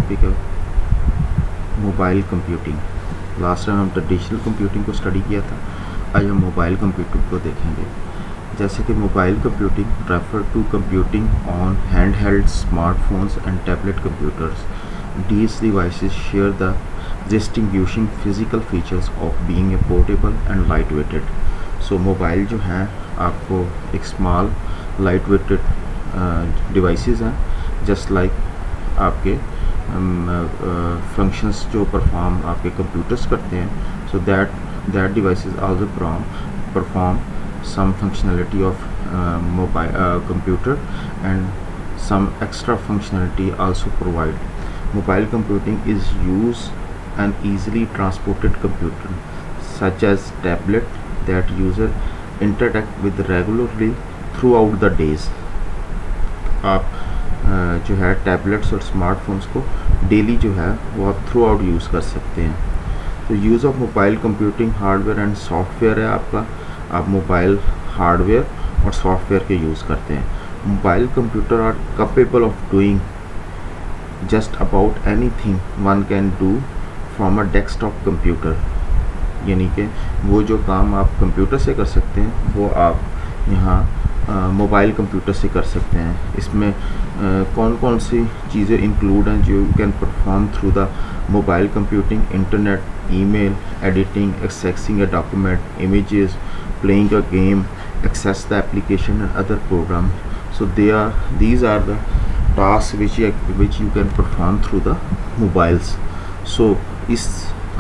Topic है mobile computing. Last time हम traditional computing को स्टडी किया था, आज हम मोबाइल कंप्यूटिंग को देखेंगे। जैसे कि mobile computing refer to computing on hand held smartphones and tablet computers. These devices share the distinguishing physical features of being a portable and light-weighted. So mobile जो हैं आपको एक स्मॉल लाइट वेटेड डिवाइसेस हैं, just like आपके functions जो perform आपके computers करते हैं। So that devices also perform some functionality of computer and some extra functionality also provide. Mobile computing is used an easily transported computer such as tablet that user interact with regularly throughout the days. आप जो है tablets और smartphones को daily जो है वो आप through out use कर सकते हैं। तो use of mobile computing hardware and software है आपका। आप मोबाइल हार्डवेयर और सॉफ्टवेयर के यूज़ करते हैं। Mobile computer are capable of doing just about anything one can do from a desktop computer, यानी कि वो जो काम आप कंप्यूटर से कर सकते हैं वो आप यहाँ मोबाइल कंप्यूटर से कर सकते हैं। इसमें कौन कौन सी चीज़ें इंक्लूड हैं जो you can perform through the mobile computing? Internet, email, editing, accessing a document, images, playing a game, access the application and other program. So these are the tasks which you can perform through the mobiles. So इस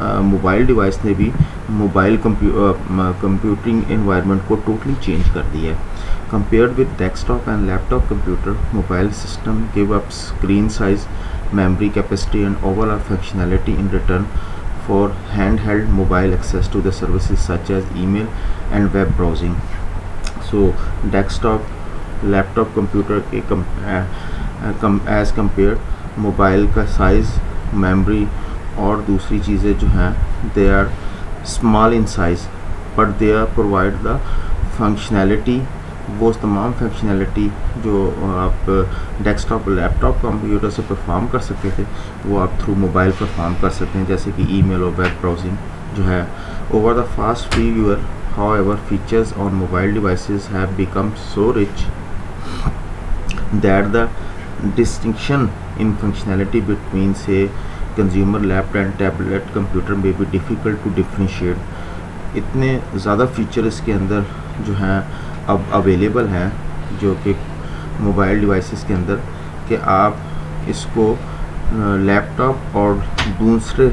mobile device ने भी mobile computing environment को totally change कर दिया है। Compared with desktop and laptop computer, mobile system give up screen size, memory capacity and overall functionality in return for handheld mobile access to the services such as email and web browsing. So desktop, laptop computer के as compared mobile का size, memory और दूसरी चीज़ें जो हैं they are small in size but they are provide the functionality। वो तमाम functionality जो आप डेस्कटॉप और लैपटॉप कंप्यूटर से परफॉर्म कर सकते थे वो आप थ्रू मोबाइल परफॉर्म कर सकते हैं, जैसे कि ईमेल और वेब ब्राउजिंग जो है। Over the past few year however features on mobile devices have become so rich that the distinction in functionality between से consumer laptop and tablet computer में भी डिफ़िकल्ट टू डिफ्रेंशिएट। इतने ज़्यादा feature इसके अंदर जो हैं अब अवेलेबल हैं जो कि मोबाइल डिवाइसेस के अंदर, कि आप इसको लैपटॉप और दूसरे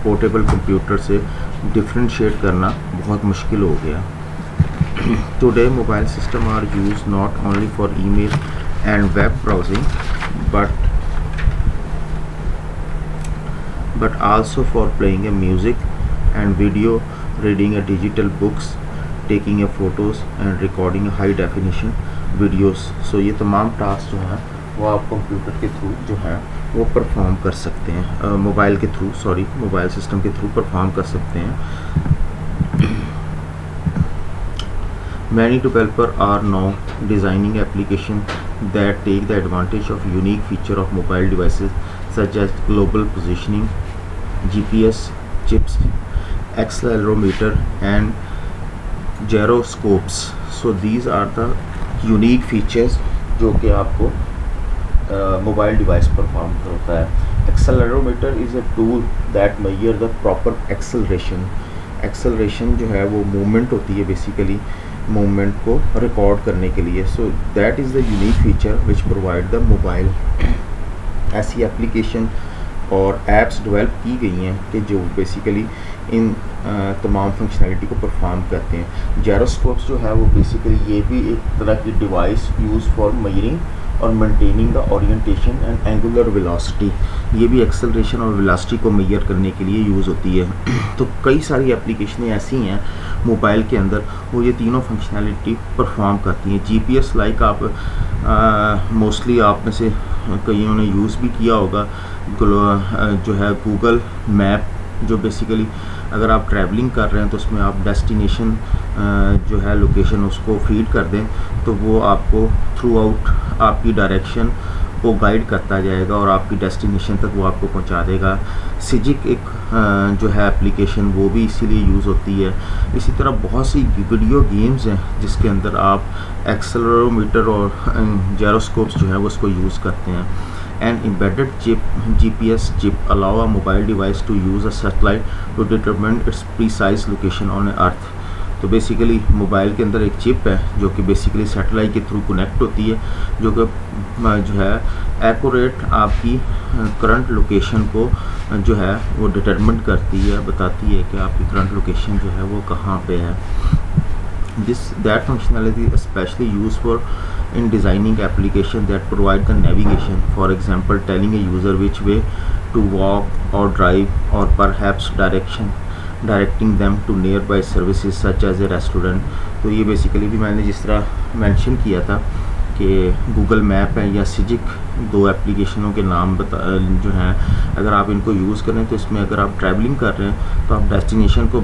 पोर्टेबल कंप्यूटर से डिफ्रेंशिएट करना बहुत मुश्किल हो गया। Today mobile system are used not only for email and web browsing but also for playing a music and video, reading a digital books, taking a photos and recording a high definition videos. So ये तमाम task जो हैं वो आप computer के through जो हैं वो परफॉर्म कर सकते हैं, मोबाइल के थ्रू मोबाइल सिस्टम के थ्रू परफॉर्म कर सकते हैं। Many developers are now designing applications that take the advantage of unique feature of mobile devices such as global positioning, GPS chips, accelerometer and gyroscopes. So these are the unique features जो कि आपको mobile device perform करता है। Accelerometer is a tool that measure the proper acceleration. Acceleration जो है वो movement होती है, बेसिकली मूवमेंट को रिकॉर्ड करने के लिए। So that is the unique feature which provide the mobile. ऐसी एप्लीकेशन और एप्स डेवलप की गई हैं कि जो बेसिकली इन तमाम फंक्शनैलिटी को परफॉर्म करते हैं। जायरोस्कोप्स जो है वो बेसिकली ये भी एक तरह की डिवाइस यूज़ फॉर मेजरिंग और maintaining the orientation and angular velocity, ये भी एक्सेलरेशन और वेलोसिटी को मेजर करने के लिए यूज़ होती है। तो कई सारी एप्लीकेशनें ऐसी हैं मोबाइल के अंदर वो ये तीनों फंक्शनैलिटी परफॉर्म करती हैं। जीपीएस लाइक आप मोस्टली आप में से कईयों ने यूज़ भी किया होगा, जो है गूगल मैप, जो बेसिकली अगर आप ट्रैवलिंग कर रहे हैं तो उसमें आप डेस्टिनेशन जो है लोकेशन उसको फीड कर दें तो वो आपको थ्रू आउट आपकी डायरेक्शन वो गाइड करता जाएगा और आपकी डेस्टिनेशन तक वो आपको पहुंचा देगा। सिजिक एक जो है एप्लीकेशन, वो भी इसीलिए यूज़ होती है। इसी तरह बहुत सी वीडियो गेम्स हैं जिसके अंदर आप एक्सेलरोमीटर और जायरोस्कोप्स जो है वो उसको यूज़ करते हैं। An embedded GPS chip allow a mobile device to use a satellite to determine its precise location on Earth। तो बेसिकली मोबाइल के अंदर एक चिप है जो कि बेसिकली सैटेलाइट के थ्रू कनेक्ट होती है, जो कि जो है एक्यूरेट आपकी करंट लोकेशन को जो है वो डिटरमिन करती है, बताती है कि आपकी करंट लोकेशन जो है वो कहाँ पे है। That functionality is especially used for in designing applications that provide the navigation, for example telling a user which way to walk or drive, or perhaps directing them to nearby services such as a restaurant। तो ये basically भी मैंने जिस तरह mention किया था कि Google map है या सिजिक, दो एप्लीकेशनों के नाम जो हैं, अगर आप इनको यूज़ करें तो इसमें अगर आप ट्रैवलिंग कर रहे हैं तो आप डेस्टिनेशन को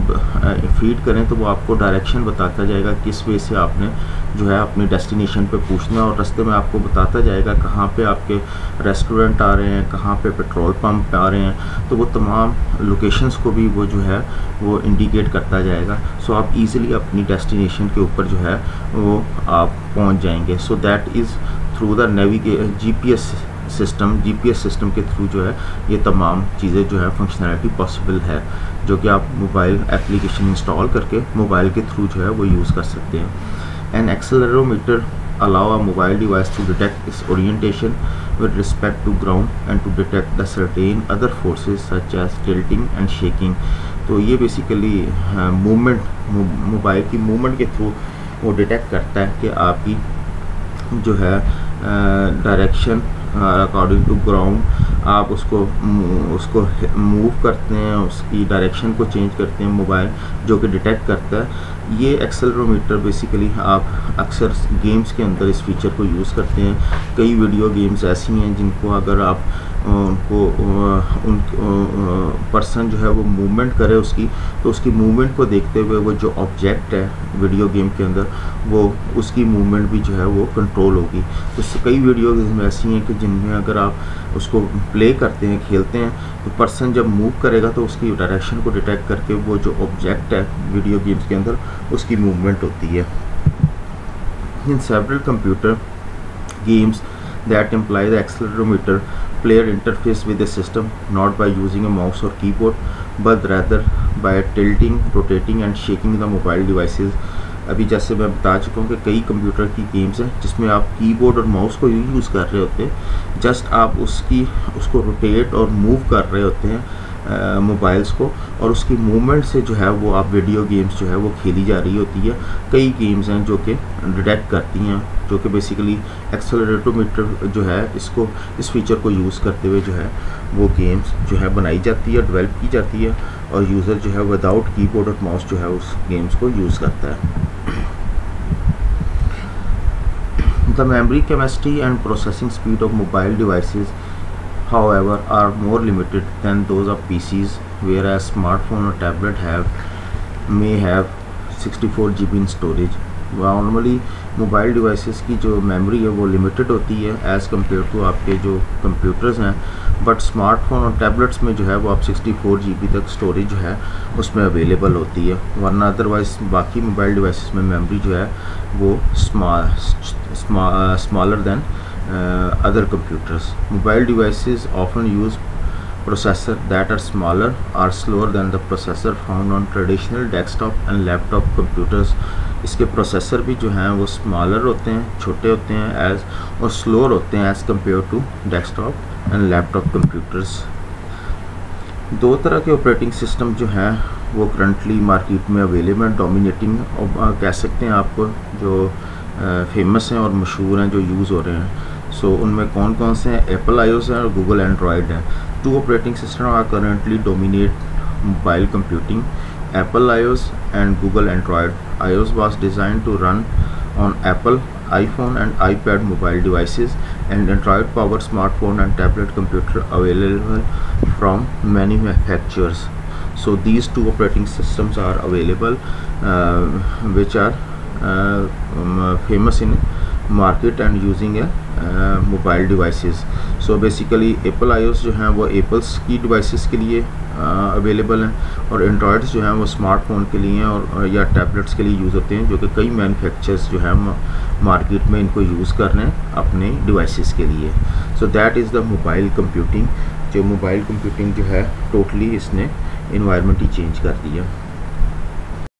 फीड करें तो वो आपको डायरेक्शन बताता जाएगा किस वे से आपने जो है अपनी डेस्टिनेशन पे पूछना, और रास्ते में आपको बताता जाएगा कहाँ पे आपके रेस्टोरेंट आ रहे हैं, कहाँ पे पेट्रोल पंप आ रहे हैं, तो वो तमाम लोकेशंस को भी वो जो है वो इंडिकेट करता जाएगा। सो आप इजीली अपनी डेस्टिनेशन के ऊपर जो है वो आप पहुँच जाएंगे। So that is through the GPS system के थ्रू जो है ये तमाम चीज़ें जो है फंक्शनैलिटी पॉसिबल है, जो कि आप मोबाइल एप्लीकेशन इंस्टॉल करके मोबाइल के थ्रू जो है वो यूज़ कर सकते हैं। An accelerometer allow a mobile device to detect its orientation with respect to ground and to detect the certain other forces such as tilting and shaking। तो ये बेसिकली मूवमेंट, मोबाइल की movement के through वो detect करता है कि आपकी जो है डायरेक्शन अकॉर्डिंग टू ग्राउंड आप उसको मूव करते हैं, उसकी डायरेक्शन को चेंज करते हैं मोबाइल, जो कि डिटेक्ट करता है। ये एक्सेलरोमीटर बेसिकली आप अक्सर गेम्स के अंदर इस फीचर को यूज़ करते हैं। कई वीडियो गेम्स ऐसी हैं जिनको अगर आप उन पर्सन जो है वो मूवमेंट करे उसकी, तो उसकी मूवमेंट को देखते हुए वो जो ऑब्जेक्ट है वीडियो गेम के अंदर वो उसकी मूवमेंट भी जो है वो कंट्रोल होगी। तो कई वीडियो गेम्स ऐसी हैं कि जिनमें अगर आप उसको प्ले करते हैं, खेलते हैं, तो पर्सन जब मूव करेगा तो उसकी डायरेक्शन को डिटेक्ट करके वो जो ऑब्जेक्ट है वीडियो गेम्स के अंदर उसकी मूवमेंट होती है। In several computer games that imply the accelerometer player interface with the system not by using a mouse or keyboard but rather by tilting, rotating and shaking the mobile devices। अभी जैसे मैं बता चुका हूँ कि कई कंप्यूटर की games हैं जिसमें आप कीबोर्ड और माउस को यूज़ कर रहे होते हैं, जस्ट आप उसको रोटेट और मूव कर रहे होते हैं मोबाइल्स को, और उसकी मूवमेंट से जो है वो आप वीडियो गेम्स जो है वो खेली जा रही होती है। कई गेम्स हैं जो कि डिटेक्ट करती हैं, जो कि बेसिकली एक्सेलरोमीटर जो है इस फीचर को यूज़ करते हुए जो है वो गेम्स जो है बनाई जाती है, डेवलप की जाती है, और यूज़र जो है विदाउट कीबोर्ड और माउस जो है उस गेम्स को यूज़ करता है। The memory capacity and processing speed of mobile devices, however, are more limited than those of PCs, whereas smartphone or tablet may have 64 GB in storage। Normally mobile devices की जो memory है वो limited होती है as compare to आपके जो computers हैं, but smartphone और टैबलेट्स में जो है वो आप 64 GB तक स्टोरेज जो है उसमें अवेलेबल होती है, वरना अदरवाइज़ बाकी मोबाइल डिवाइसेस में मेमोरी जो है वो smaller than other computers। Mobile devices often use processor that are smaller or slower than the processor found on traditional desktop and laptop computers। इसके प्रोसेसर भी जो हैं वो स्मॉलर होते हैं, छोटे होते हैं और स्लोअर होते हैं as compare to desktop and laptop computers. दो तरह के ऑपरेटिंग सिस्टम जो हैं वो करंटली मार्केट में अवेलेबल हैं, डोमिनेटिंग कह सकते हैं आपको, जो फेमस हैं और मशहूर हैं, जो यूज़ हो रहे हैं। सो उनमें कौन कौन से हैं? एप्पल आईओएस है और गूगल एंड्रॉयड है। Two operating system are currently dominate mobile computing, Apple iOS and Google Android। iOS was designed to run on Apple iPhone and iPad mobile devices, and Android powered smartphone and tablet computer available from many manufacturers। So these two operating systems are available which are famous in market and using a mobile devices. So basically Apple iOS जो हैं वो apples की devices के लिए available हैं, और androids जो हैं वो स्मार्टफोन के लिए और या टैबलेट्स के लिए यूज़ होते हैं, जो कि कई मैन्युफैक्चरर्स जो हैं मार्केट में इनको यूज़ कर रहे हैं अपने डिवाइसेस के लिए। So that is the mobile computing. जो मोबाइल कंप्यूटिंग जो है टोटली इसने इन्वायरमेंट ही चेंज कर दिया।